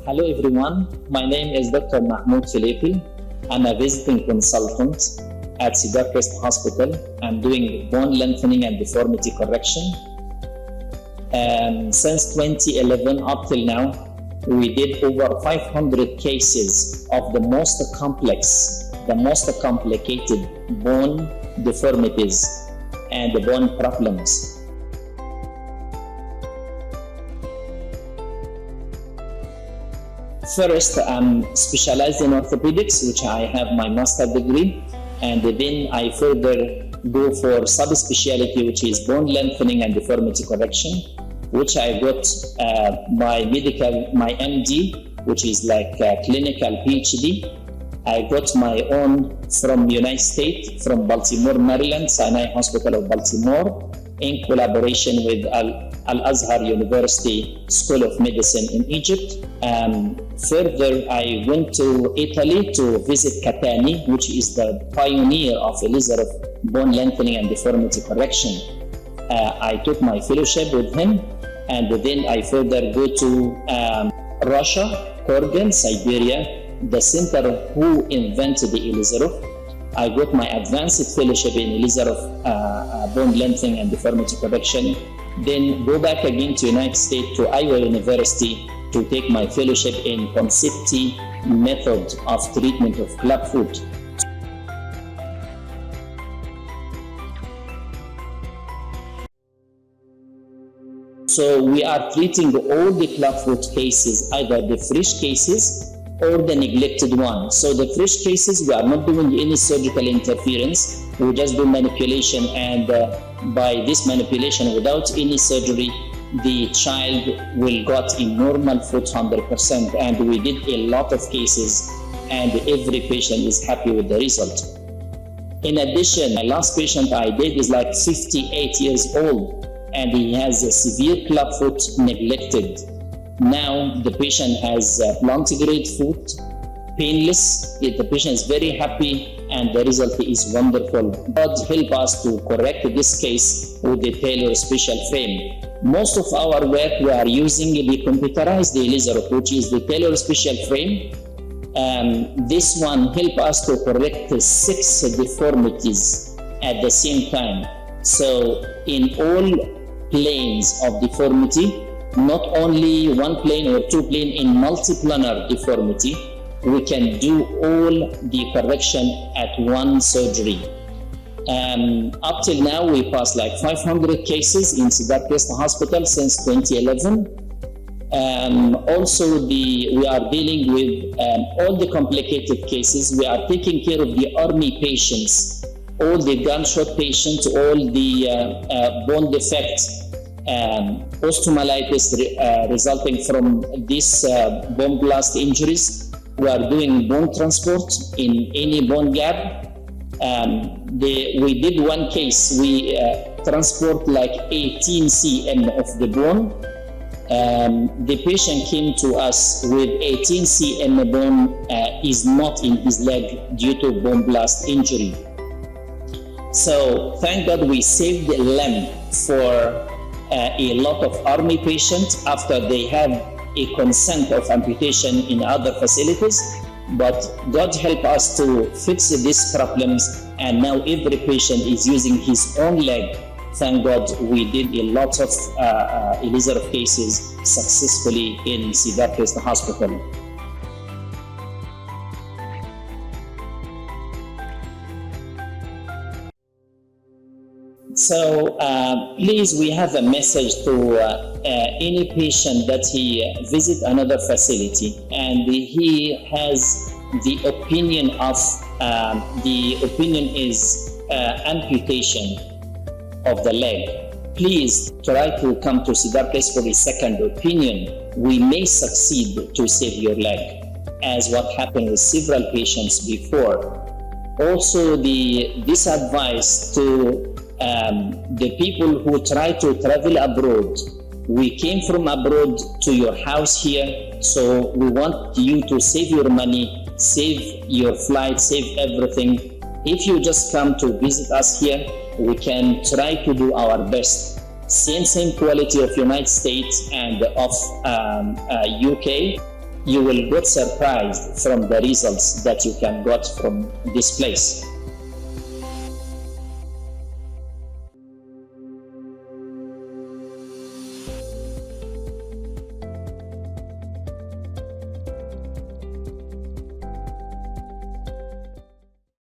Hello everyone, my name is Dr. Mahmoud Philippi. I'm a visiting consultant at Cedarcrest Hospital. I'm doing bone lengthening and deformity correction. Since 2011 up till now, we did over 500 cases of the most complex, the most complicated bone deformities and bone problems. First, I'm specialized in orthopaedics, which I have my master's degree, and then I further go for subspecialty, which is bone lengthening and deformity correction, which I got my MD, which is like a clinical PhD. I got my own from United States, from Baltimore, Maryland, Sinai Hospital of Baltimore, in collaboration with Al-Azhar University School of Medicine in Egypt. Further, I went to Italy to visit Catani, which is the pioneer of Ilizarov bone lengthening and deformity correction. I took my fellowship with him, and then I further go to Russia, Kurgan, Siberia, the center who invented the Ilizarov. I got my advanced fellowship in Ilizarov bone lengthening and deformity correction. Then go back again to United States, to Iowa University, to take my fellowship in Concepti method of treatment of clubfoot. So we are treating all the clubfoot cases, either the fresh cases or the neglected one. So the fresh cases, we are not doing any surgical interference. We just do manipulation, and by this manipulation, without any surgery, the child will got a normal foot 100%. And we did a lot of cases, and every patient is happy with the result. In addition, my last patient I did is like 58 years old, and he has a severe clubfoot neglected. Now the patient has plantigrade foot, painless. The patient is very happy, and the result is wonderful. God help us to correct this case with the Taylor special frame. Most of our work, we are using the computerized Ilizarov, which is the Taylor special frame. This one help us to correct 6 deformities at the same time. So in all planes of deformity, not only one plane or 2 plane, in multiplanar deformity, we can do all the correction at one surgery. Up till now, we passed like 500 cases in Cedarcrest Hospital since 2011. Also, we are dealing with all the complicated cases. We are taking care of the army patients, all the gunshot patients, all the bone defects, osteomyelitis resulting from these bone blast injuries. We are doing bone transport in any bone gap. We did one case, we transport like 18 cm of the bone. The patient came to us with 18 cm bone is not in his leg due to bone blast injury. So thank God we saved the limb for a lot of army patients after they have a consent of amputation in other facilities. But God help us to fix these problems, and now every patient is using his own leg. Thank God we did a lot of Ilizarov cases successfully in Cedarcrest Hospital. So please, we have a message to any patient that he visit another facility and he has the opinion of is amputation of the leg. Please try to come to Cedarcrest for a second opinion. We may succeed to save your leg, as what happened with several patients before. Also, this advice to the people who try to travel abroad. We came from abroad to your house here, so we want you to save your money, save your flight, save everything. If you just come to visit us here, we can try to do our best. Same quality of United States and of UK. you will get surprised from the results that you can get from this place.